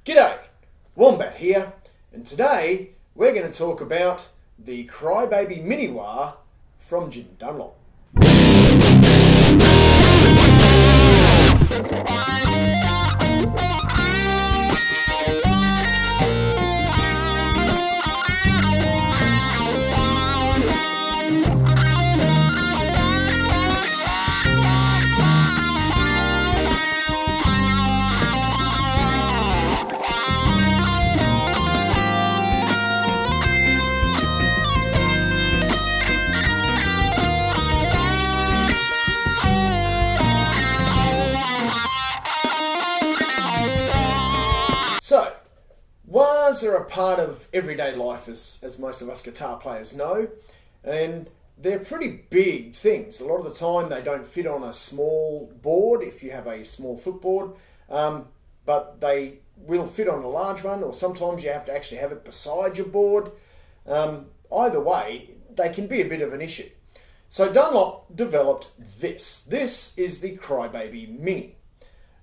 G'day, Wombat here, and today we're going to talk about the Crybaby Mini Wah from Dunlop. So, wahs are a part of everyday life, as most of us guitar players know, and they're pretty big things. A lot of the time they don't fit on a small board if you have a small footboard, but they will fit on a large one, or sometimes you have to actually have it beside your board. Either way, they can be a bit of an issue. So Dunlop developed this. This is the Crybaby Mini.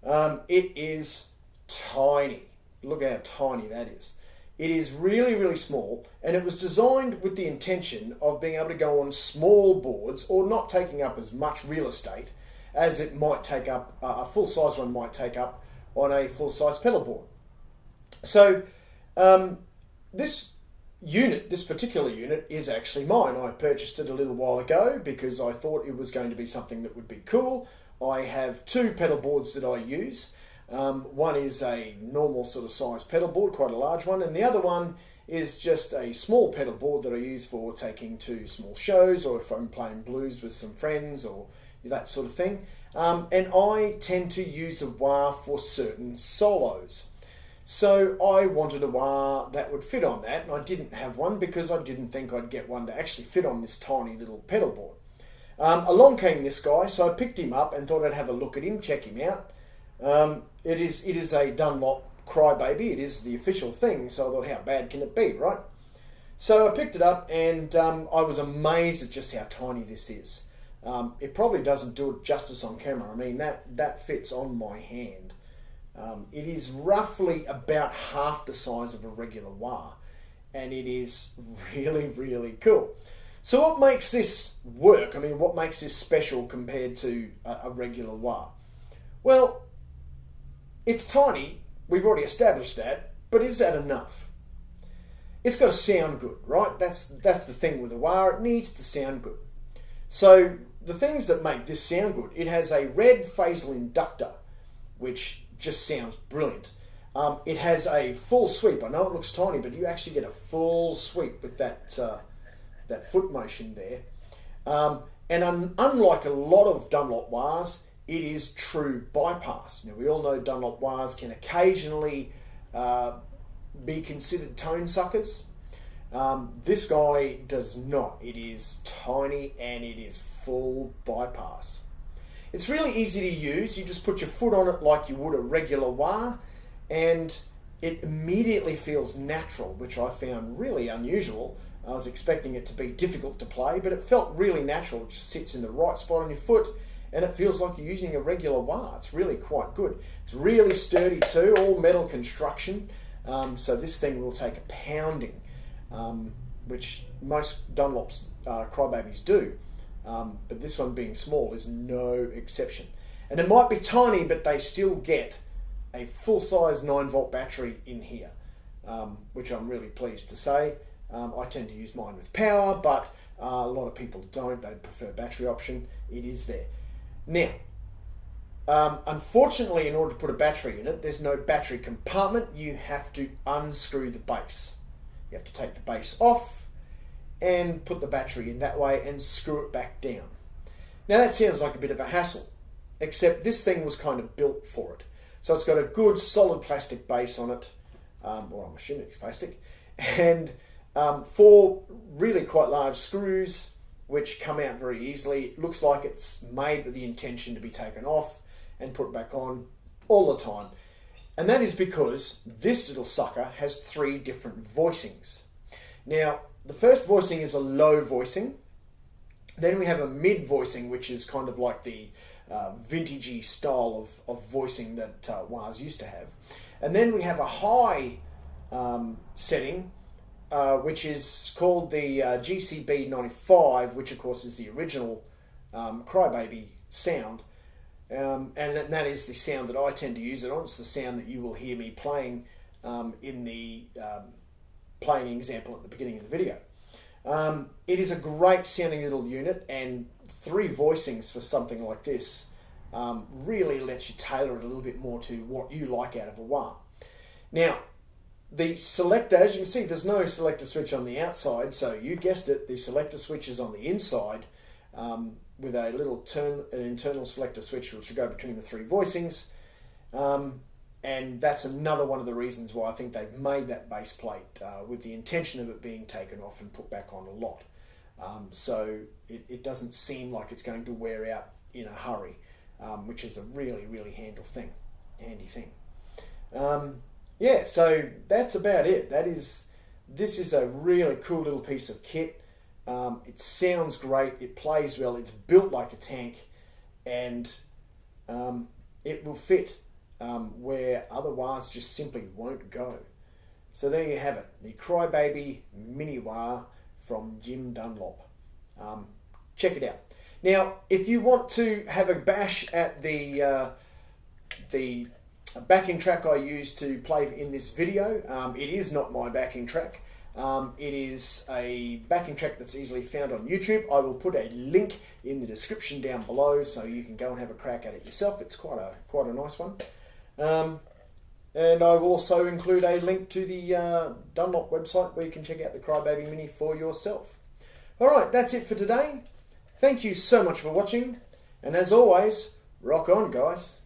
It is tiny. Look how tiny that is. It is really, really small, and it was designed with the intention of being able to go on small boards or not taking up as much real estate as it might take up, a full-size one might take up on a full-size pedal board. So this particular unit is actually mine. I purchased it a little while ago because I thought it was going to be something that would be cool. I have two pedal boards that I use. One is a normal sort of size pedal board, quite a large one, and the other one is just a small pedal board that I use for taking to small shows, or if I'm playing blues with some friends or that sort of thing. And I tend to use a wah for certain solos. So I wanted a wah that would fit on that, and I didn't have one because I didn't think I'd get one to actually fit on this tiny little pedal board. Along came this guy, so I picked him up and thought I'd have a look at him, check him out. It is a Dunlop Crybaby. It is the official thing, so I thought, how bad can it be, right? So I picked it up, and I was amazed at just how tiny this is. It probably doesn't do it justice on camera. I mean, that fits on my hand. It is roughly about half the size of a regular wah, and it is really, really cool. So what makes this work? I mean, what makes this special compared to a regular wah? Well, it's tiny, we've already established that, but is that enough? It's got to sound good, right? That's the thing with a wah, it needs to sound good. So the things that make this sound good, it has a red phasal inductor, which just sounds brilliant. It has a full sweep. I know it looks tiny, but you actually get a full sweep with that foot motion there. And unlike a lot of Dunlop wahs, it is true bypass. Now, we all know Dunlop wahs can occasionally be considered tone suckers. This guy does not. It is tiny and it is full bypass. It's really easy to use. You just put your foot on it like you would a regular wah, and it immediately feels natural, which I found really unusual. I was expecting it to be difficult to play, but it felt really natural. It just sits in the right spot on your foot, and it feels like you're using a regular wah. It's really quite good. It's really sturdy too, all metal construction. So this thing will take a pounding, which most Dunlop's Crybabys do. But this one being small is no exception. And it might be tiny, but they still get a full-size 9-volt battery in here, which I'm really pleased to say. I tend to use mine with power, but a lot of people don't. They prefer battery option. It is there. Now, unfortunately, in order to put a battery in it, there's no battery compartment. You have to unscrew the base. You have to take the base off and put the battery in that way and screw it back down. Now, that sounds like a bit of a hassle, except this thing was kind of built for it. So it's got a good solid plastic base on it, or I'm assuming it's plastic, and 4 really quite large screws which come out very easily. It looks like it's made with the intention to be taken off and put back on all the time. And that is because this little sucker has 3 different voicings. Now, the first voicing is a low voicing. Then we have a mid voicing, which is kind of like the vintagey style of voicing that wahs used to have. And then we have a high setting, which is called the GCB 95, which of course is the original Crybaby sound. And that is the sound that I tend to use it on. It's the sound that you will hear me playing in the playing example at the beginning of the video. It is a great sounding little unit, and 3 voicings for something like this really lets you tailor it a little bit more to what you like out of a wah. Now, the selector, as you can see, there's no selector switch on the outside, so you guessed it, the selector switch is on the inside with a little an internal selector switch which will go between the 3 voicings. And that's another one of the reasons why I think they've made that base plate with the intention of it being taken off and put back on a lot. So it doesn't seem like it's going to wear out in a hurry, which is a really, really handy thing. Yeah, so that's about it. This is a really cool little piece of kit. It sounds great, it plays well, it's built like a tank, and it will fit where other wahs just simply won't go. So there you have it, the Crybaby Mini Wah from Jim Dunlop. Check it out. Now, if you want to have a bash at the backing track I used to play in this video, it is not my backing track. It is a backing track that's easily found on YouTube. I will put a link in the description down below so you can go and have a crack at it yourself. It's quite a nice one. And I will also include a link to the Dunlop website where you can check out the Crybaby Mini for yourself. Alright, that's it for today. Thank you so much for watching, and as always, rock on, guys.